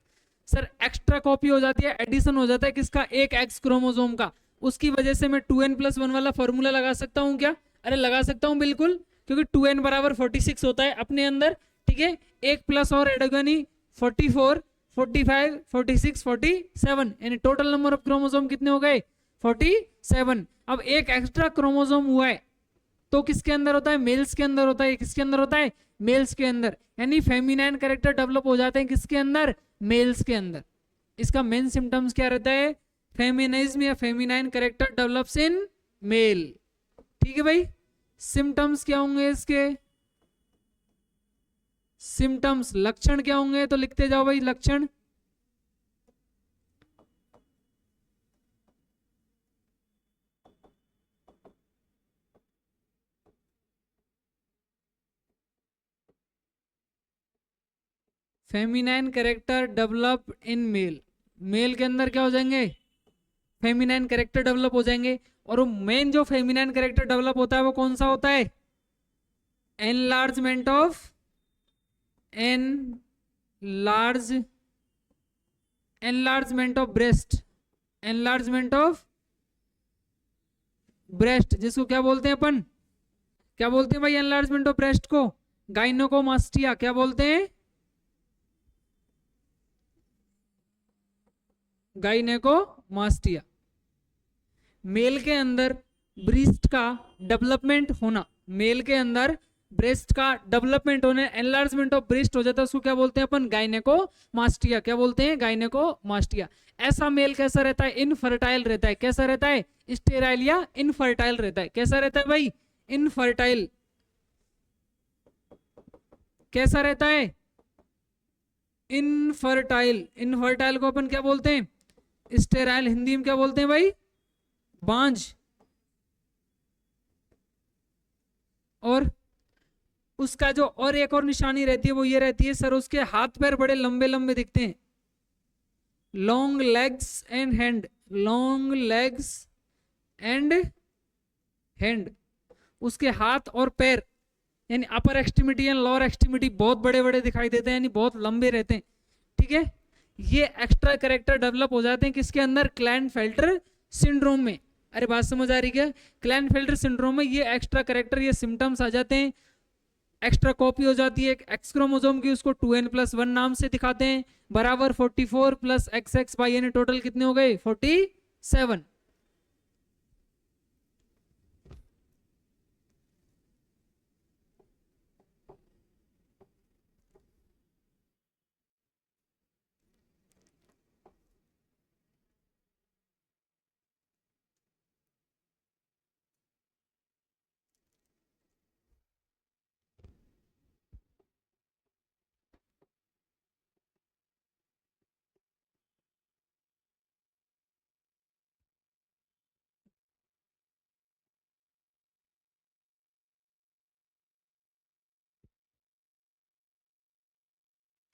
सर एक्स्ट्रा कॉपी हो जाती है, एडिशन हो जाता है किसका? एक एक्स क्रोमोसोम का। उसकी वजह से मैं 2n+1 वाला फॉर्मूला लगा सकता हूं क्या? अरे लगा सकता हूं बिल्कुल। क्योंकि 2n बराबर 46 होता है अपने अंदर, ठीक है। एक प्लस और ऐड होगा यानी 44, 45, 46, 47, यानी टोटल नंबर ऑफ क्रोमोसोम कितने हो गए? 47। अब एक एक्स्ट्रा क्रोमोसोम हुआ है तो किसके अंदर होता है? मेल्स के अंदर होता है। किसके अंदर होता है? मेल्स के अंदर, यानी फेमिनाइन कैरेक्टर डेवलप हो जाते हैं किसके अंदर? मेल्स के अंदर। इसका मेन सिम्टम्स क्या रहता है? फेमिनिज्म या feminine character develops in male, ठीक है भाई। सिम्टम्स क्या होंगे इसके? सिम्टम्स, लक्षण क्या होंगे? तो लिखते जाओ भाई लक्षण। Feminine character develop in male, male के अंदर क्या हो जाएंगे? फेमिनाइन कैरेक्टर डेवलप हो जाएंगे। और वो मेन जो फेमिनाइन कैरेक्टर डेवलप होता है वो कौन सा होता है? Enlargement of, enlargement of breast, enlargement of breast, जिसको क्या बोलते हैं अपन? क्या बोलते हैं भाई एनलार्जमेंट ऑफ ब्रेस्ट को? गाइनोकोमास्टिया। क्या बोलते हैं? गाइनेकोमास्टिया। मेल के अंदर ब्रेस्ट का डेवलपमेंट होना, मेल के अंदर ब्रेस्ट का डेवलपमेंट होने, एनलार्जमेंट ऑफ ब्रेस्ट हो जाता है, उसको क्या बोलते हैं अपन? गाइनेकोमास्टिया। क्या बोलते हैं? गाइनेकोमास्टिया। ऐसा मेल कैसा रहता है? इनफर्टाइल रहता है। कैसा रहता है? स्टेराइल या इनफर्टाइल रहता है। कैसा रहता है भाई? इनफर्टाइल। कैसा रहता है? इनफर्टाइल। इनफर्टाइल को अपन क्या बोलते हैं? स्टेराइल। हिंदी में क्या बोलते हैं भाई? बांझ। और उसका जो और एक और निशानी रहती है वो ये रहती है सर, उसके हाथ पैर बड़े लंबे लंबे दिखते हैं। Long legs and hand, long legs and hand. उसके हाथ और पैर यानी अपर एक्सट्रीमिटी एंड लोअर एक्सट्रीमिटी बहुत बड़े बड़े दिखाई देते हैं, यानी बहुत लंबे रहते हैं, ठीक है। ये एक्स्ट्रा कैरेक्टर डेवलप हो जाते हैं किसके अंदर? क्लाइनफेल्टर सिंड्रोम में। अरे बात समझ आ रही क्या? क्लाइनफेल्टर सिंड्रोम में ये एक्स्ट्रा कैरेक्टर, ये सिम्टम्स आ जाते हैं। एक्स्ट्रा कॉपी हो जाती है एक्स क्रोमोसोम की, उसको 2n+1 नाम से दिखाते हैं, बराबर 44 प्लस XX बाई यानी टोटल कितने हो गए? 47।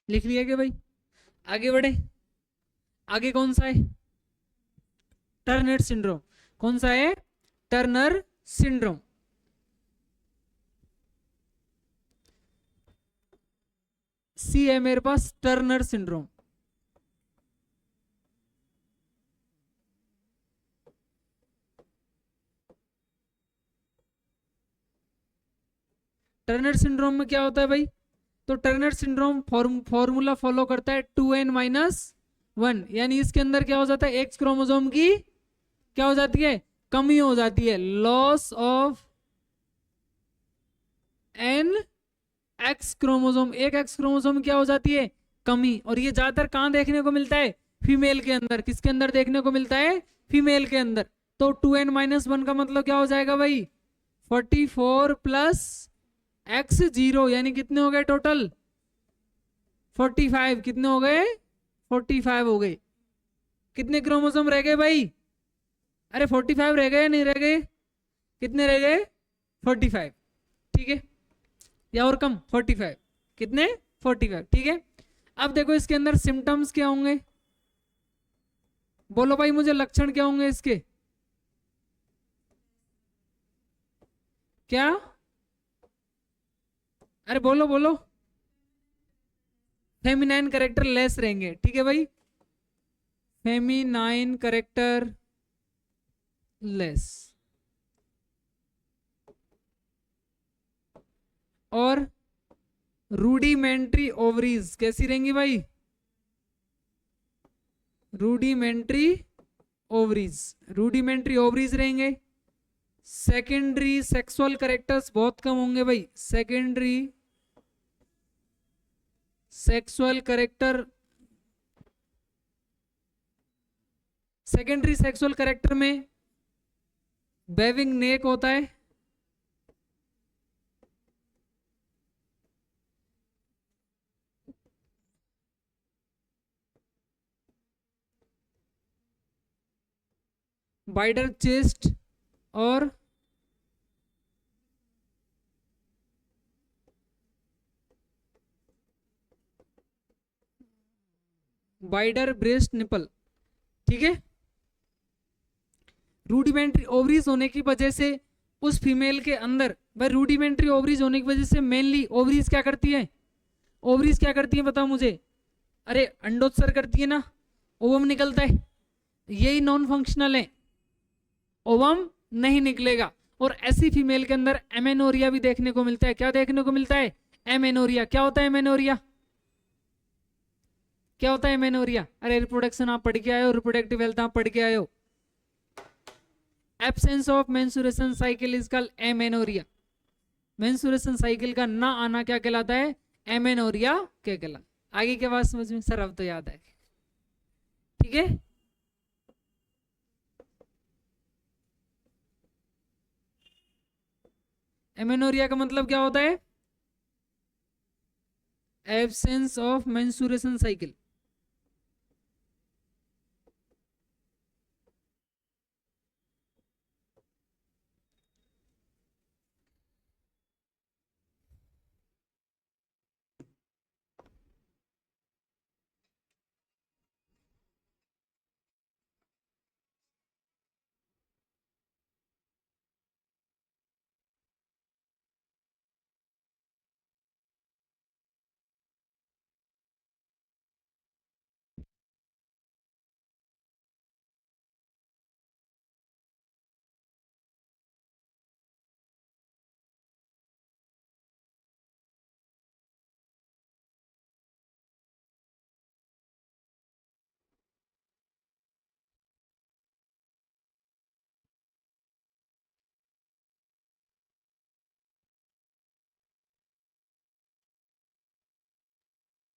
लिख लिया क्या भाई? आगे बढ़े। आगे कौन सा है? Turner syndrome. कौन सा है? Turner syndrome. सी है मेरे पास टर्नर सिंड्रोम। टर्नर सिंड्रोम में क्या होता है भाई? तो टर्नर सिंड्रोम फॉर्मूला फॉलो करता है 2n-1, यानी इसके अंदर क्या हो जाता है? एक्स क्रोमोसोम की क्या हो जाती है? कमी हो जाती है, loss of an X chromosome. एक एक्स क्रोमोसोम क्या हो जाती है? कमी। और ये ज्यादातर कहां देखने को मिलता है? फीमेल के अंदर। किसके अंदर देखने को मिलता है? फीमेल के अंदर। तो 2n-1 का मतलब क्या हो जाएगा भाई? 44 प्लस x0 यानी कितने हो गए टोटल? 45। कितने हो गए? 45 हो गए। कितने क्रोमोसोम रह गए भाई? अरे 45 रह गए या नहीं रह गए? कितने रह गए? 45, ठीक है। या और कम? 45। कितने? 45, ठीक है। अब देखो इसके अंदर सिम्टम्स क्या होंगे? बोलो भाई मुझे, लक्षण क्या होंगे इसके? क्या? अरे बोलो बोलो। फेमिनाइन करेक्टर लेस रहेंगे, ठीक है भाई। Feminine character less. और रूडिमेंट्री ओवरीज कैसी रहेंगी भाई? रूडिमेंट्री ओवरीज, रूडिमेंट्री ओवरीज रहेंगे। सेकेंडरी सेक्सुअल कैरेक्टर्स बहुत कम होंगे भाई। Secondary sexual character, secondary sexual character में बेविंग नेक होता है, वाइडर चेस्ट और वाइडर ब्रेस्ट निपल। ठीक है, रूडिमेंट्री ओवरीज होने की वजह से उस फीमेल के अंदर, भाई रूडिमेंट्री ओवरीज होने की वजह से मेनली ओवरीज क्या करती है? ओवरीज क्या करती है बताओ मुझे? अरे अंडोत्सर्ग करती है ना, ओवम निकलता है, यही नॉन फंक्शनल है, ओवम नहीं निकलेगा। और ऐसी फीमेल के अंदर एमेनोरिया भी देखने को मिलता है। क्या देखने को मिलता है? एमेनोरिया। क्या होता है एमेनोरिया? क्या होता है एमेनोरिया? अरे रिप्रोडक्शन आप पढ़ के आए हो, रिप्रोडक्टिव हेल्थ आप पढ़ के आए हो। Absence of menstruation cycle is called amenorrhoea. Menstruation cycle का ना आना क्या कहलाता है? एमेनोरिया क्या कहलाता? आगे के बाद समझ में सर अब तो याद है। ठीक है, एमेनोरिया का मतलब क्या होता है? Absence of menstruation cycle.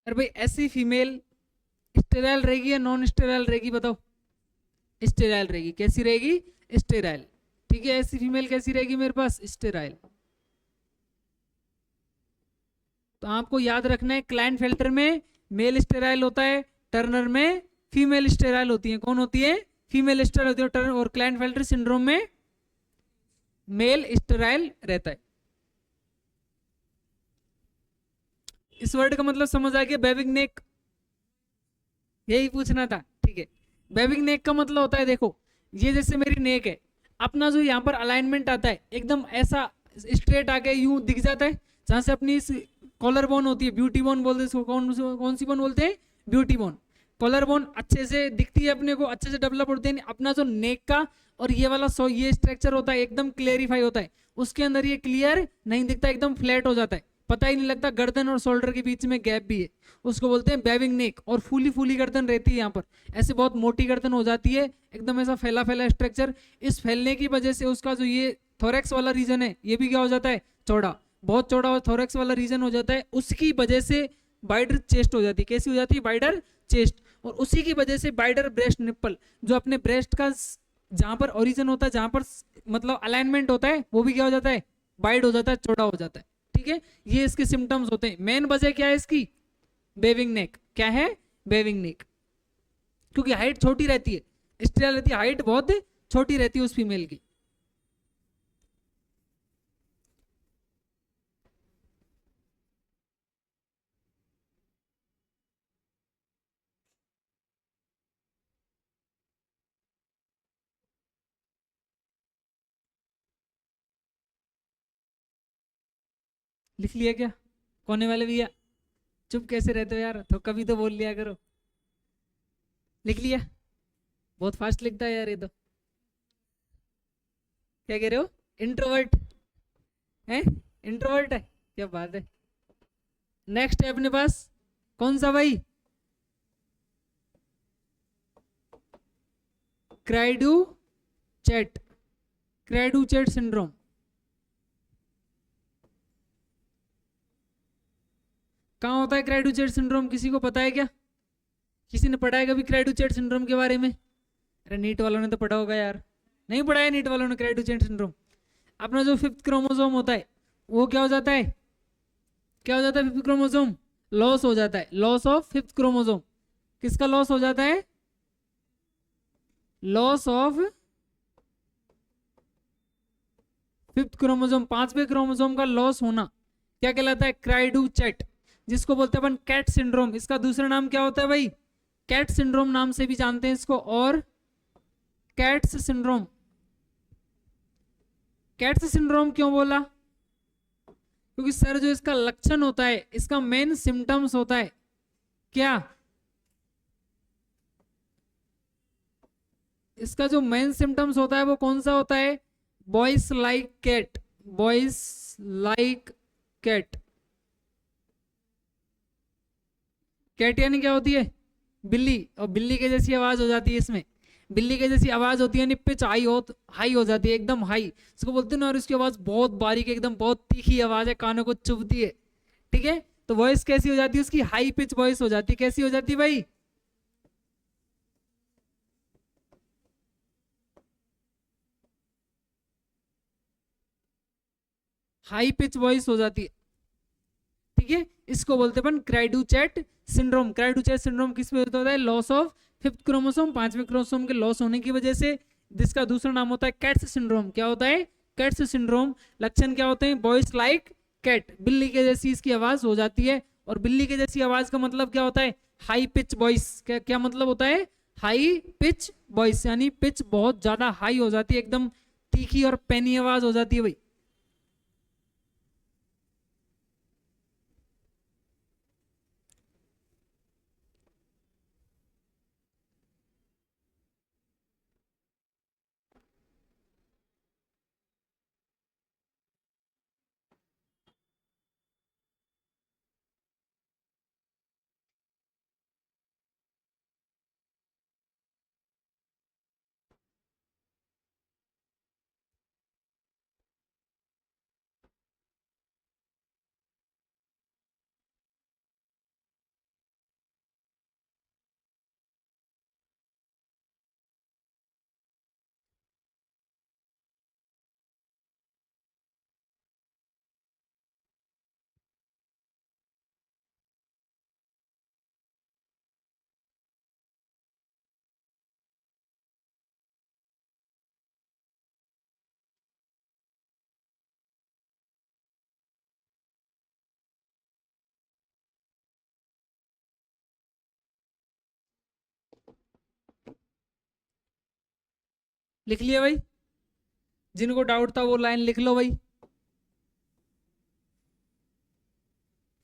अरे भाई ऐसी फीमेल स्टेराइल रहेगी या नॉन स्टेराइल रहेगी बताओ? स्टेराइल रहेगी। कैसी रहेगी? स्टेराइल। ठीक है, ऐसी फीमेल कैसी रहेगी मेरे पास? स्टेराइल। तो आपको याद रखना है, क्लाइनफेल्टर में मेल स्टेराइल होता है, टर्नर में फीमेल स्टेराइल होती है। कौन होती है? फीमेल स्टेराइल होती है। टर्नर और क्लाइनफेल्टर सिंड्रोम में मेल स्टेराइल रहता है। इस वर्ड का मतलब समझ आ गया? बेबिंग नेक, यही पूछना था। ठीक है, बेबिंग नेक का मतलब होता है, देखो ये जैसे मेरी नेक है, अपना जो यहाँ पर अलाइनमेंट आता है एकदम ऐसा स्ट्रेट आके यूं दिख जाता है, जहां से अपनी कॉलर बोन होती है, ब्यूटी बोन बोलते हैं इसको। कौन सी बोन बोलते हैं? Beauty bone. कॉलर बोन अच्छे से दिखती है अपने को, अच्छे से डेवलप होती है। अपना जो नेक का और ये वाला ये स्ट्रक्चर होता है एकदम क्लियरिफाई होता है, उसके अंदर ये क्लियर नहीं दिखता, एकदम फ्लैट हो जाता है, पता ही नहीं लगता। गर्दन और शोल्डर के बीच में गैप भी है, उसको बोलते हैं बेविंग नेक। और फूली फूली गर्दन रहती है यहाँ पर, ऐसे बहुत मोटी गर्दन हो जाती है, एकदम ऐसा फैला फैला स्ट्रक्चर। इस फैलने की वजह से उसका जो ये थोरेक्स वाला रीजन है, ये भी क्या हो जाता है? चौड़ा, बहुत चौड़ा थोरेक्स वाला रीजन हो जाता है। उसकी वजह से वाइडर चेस्ट हो जाती है। कैसी हो जाती है? Wider chest. और उसी की वजह से वाइडर ब्रेस्ट निप्पल, जो अपने ब्रेस्ट का जहां पर ओरिजिन होता है, जहां पर मतलब अलाइनमेंट होता है, वो भी क्या हो जाता है? वाइड हो जाता है, चौड़ा हो जाता है। ठीक है, ये इसके सिम्टम्स होते हैं। मेन वजह क्या है इसकी? बेविंग नेक। क्या है? बेविंग नेक। क्योंकि हाइट छोटी रहती है, स्टेराइल रहती है, हाइट बहुत छोटी रहती है उस फीमेल की। लिख लिया क्या कोने वाले भैया? चुप कैसे रहते हो यार, तो कभी तो बोल लिया करो। लिख लिया? बहुत फास्ट लिखता है यार ये तो। क्या कह रहे हो? इंट्रोवर्ट है? इंट्रोवर्ट है? क्या बात है। नेक्स्ट है अपने पास कौन सा भाई, क्राइडू चैट, क्राइडू चैट सिंड्रोम। कहाँ होता है क्राइडू चैट सिंड्रोम, किसी को पता है क्या? किसी ने पढ़ा है कभी क्राइडू चैट सिंड्रोम के बारे में? अरे नीट वालों ने तो पढ़ा होगा यार। नहीं पढ़ा है नीट वालों ने क्राइडू चैट सिंड्रोम? अपना जो फिफ्थ क्रोमोसोम होता है वो क्या हो जाता है, क्या हो जाता है, फिफ्थ क्रोमोसोम लॉस हो जाता है, लॉस ऑफ फिफ्थ क्रोमोसोम। किसका लॉस हो जाता है, लॉस ऑफ फिफ्थ क्रोमोसोम, पांचवें क्रोमोसोम का लॉस होना क्या कहलाता है, क्राइडू चैट, जिसको बोलते हैं अपन कैट सिंड्रोम। इसका दूसरा नाम क्या होता है भाई, कैट सिंड्रोम नाम से भी जानते हैं इसको, और कैट्स सिंड्रोम। कैट्स सिंड्रोम क्यों बोला, क्योंकि सर जो इसका लक्षण होता है, इसका मेन सिम्टम्स होता है क्या, इसका जो मेन सिम्टम्स होता है वो कौन सा होता है, boys like cat, boys like cat. Cat यानी क्या होती है, बिल्ली, और बिल्ली के जैसी आवाज हो जाती है इसमें, बिल्ली के जैसी आवाज होती है, यानी पिच हाई हो जाती है, एकदम हाई इसको बोलते हैं ना, और इसकी आवाज बहुत बारीक, एकदम बहुत तीखी आवाज है, कानों को चुभती है। ठीक है, तो वॉइस कैसी हो जाती है उसकी, हाई पिच वॉइस हो जाती है। कैसी हो जाती है भाई, हाई पिच वॉइस हो जाती है। ठीक है, इसको बोलते हैं अपन क्राइडू चैट सिंड्रोम। क्राइडू चैट सिंड्रोम किस वजह से होता है, लॉस ऑफ फिफ्थ क्रोमोसोम, पांचवें क्रोमोसोम के लॉस होने की वजह से, जिसका दूसरा नाम होता है कैट्स सिंड्रोम। क्या होता है, कैट्स सिंड्रोम। लक्षण क्या होते हैं, बॉयज लाइक कैट, बिल्ली के जैसी इसकी आवाज हो जाती है। और बिल्ली के जैसी आवाज का मतलब क्या होता है, हाई पिच वॉइस। क्या क्या मतलब होता है, हाई पिच वॉइस, यानी पिच बहुत ज्यादा हाई हो जाती है, एकदम तीखी और पैनी आवाज हो जाती है भाई। लिख लिया भाई, जिनको डाउट था वो लाइन लिख लो भाई।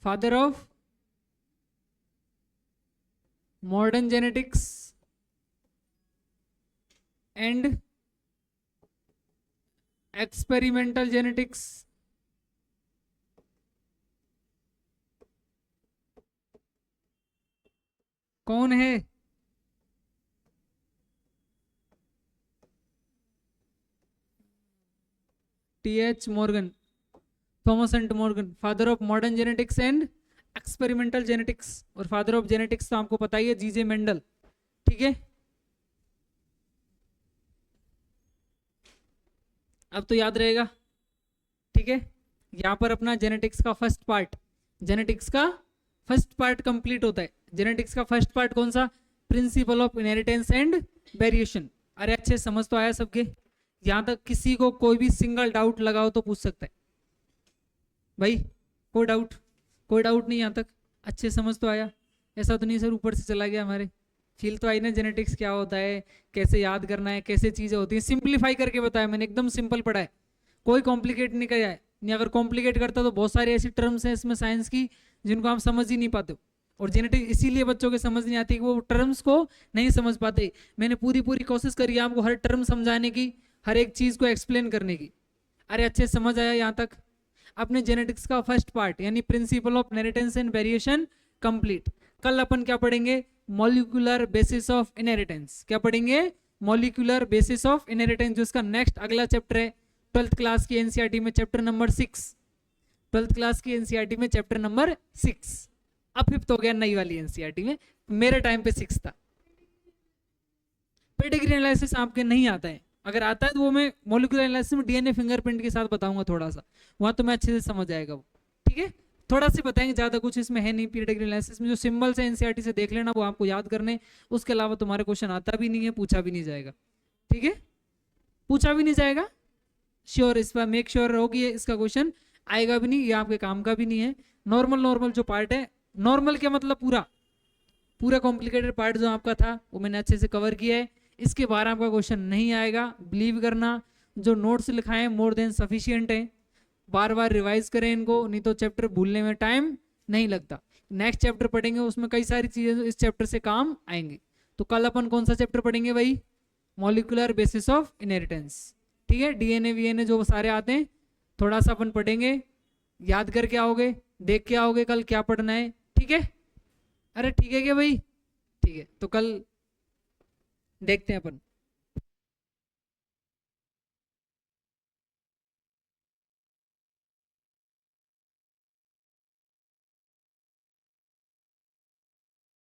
Father of modern genetics and experimental genetics, कौन है, TH Morgan, Thomas and Morgan, father of modern genetics and experimental genetics. और फादर ऑफ जेनेटिक्स तो आपको पता ही है, जीजे मेंडल। ठीक है, अब तो याद रहेगा। ठीक है, यहाँ पर अपना जेनेटिक्स का फर्स्ट पार्ट, जेनेटिक्स का फर्स्ट पार्ट कंप्लीट होता है। जेनेटिक्स का फर्स्ट पार्ट कौन सा, principle of inheritance and variation. अरे अच्छे समझ तो आया सबके, यहाँ तक किसी को कोई भी सिंगल डाउट लगाओ तो पूछ सकता है भाई, कोई डाउट, कोई डाउट नहीं यहाँ तक, अच्छे समझ तो आया, ऐसा तो नहीं सर ऊपर से चला गया, हमारे फील तो आई ना, जेनेटिक्स क्या होता है, कैसे याद करना है, कैसे चीजें होती हैं, सिंप्लीफाई करके बताया मैंने, एकदम सिंपल पढ़ा है, कोई कॉम्प्लिकेट नहीं किया है। नहीं अगर कॉम्प्लिकेट करता तो बहुत सारी ऐसी टर्म्स हैं इसमें साइंस की जिनको आप समझ ही नहीं पाते हो। और जेनेटिक इसीलिए बच्चों के समझ नहीं आती कि वो टर्म्स को नहीं समझ पाते। मैंने पूरी पूरी कोशिश करी है आपको हर टर्म समझाने की, हर एक चीज को एक्सप्लेन करने की। अरे अच्छे समझ आया यहाँ तक। अपने जेनेटिक्स का फर्स्ट पार्ट यानी principle of inheritance and variation complete. कल अपन क्या पढ़ेंगे, मॉलिक्यूलर बेसिस ऑफ इनहेरिटेंस। क्या पढ़ेंगे, मॉलिक्यूलर बेसिस ऑफ इनहेरिटेंस, जो इसका नेक्स्ट अगला चैप्टर है 12th क्लास की एनसीईआरटी में, चैप्टर नंबर 6। 12th क्लास की एनसीईआरटी में चैप्टर नंबर 6, अब 5th हो गया नई वाली एनसीईआरटी में, मेरे टाइम पे 6 था। पेडिग्री एनालिसिस आपके नहीं आता है, अगर आता है तो वो मैं मॉलिक्यूलर एनालिसिस में डीएनए फिंगरप्रिंट के साथ बताऊंगा थोड़ा सा, वहां तो मैं अच्छे से समझ आएगा वो, ठीक है। थोड़ा सा बताएंगे, ज्यादा कुछ इसमें है नहीं। पेडिग्री एनालिसिस में जो सिंबल्स है एनसीईआरटी से देख लेना, वो आपको याद करने, उसके अलावा तुम्हारे क्वेश्चन आता भी नहीं है, पूछा भी नहीं जाएगा, ठीक है, पूछा भी नहीं जाएगा, श्योर, इस बार मेक श्योर रहोगी, इसका क्वेश्चन आएगा भी नहीं, ये आपके काम का भी नहीं है। नॉर्मल नॉर्मल जो पार्ट है, नॉर्मल क्या मतलब पूरा पूरा कॉम्प्लिकेटेड पार्ट जो आपका था वो मैंने अच्छे से कवर किया है, इसके बारे आपका क्वेश्चन नहीं आएगा, बिलीव करना। जो नोट्स लिखाए हैं मोर देन सफिशिएंट है, बार बार रिवाइज करें इनको, नहीं तो चैप्टर भूलने में टाइम नहीं लगता। नेक्स्ट चैप्टर पढ़ेंगे, उसमें कई सारी चीजें इस चैप्टर से काम आएंगी। तो कल अपन कौन सा चैप्टर पढ़ेंगे भाई, मॉलिक्यूलर बेसिस ऑफ इनहेरिटेंस, ठीक है। डीएनए वीएनए जो सारे आते हैं थोड़ा सा अपन पढ़ेंगे, याद करके आओगे, देख के आओगे कल क्या पढ़ना है, ठीक है। अरे ठीक है क्या भाई, ठीक है, तो कल देखते हैं अपन।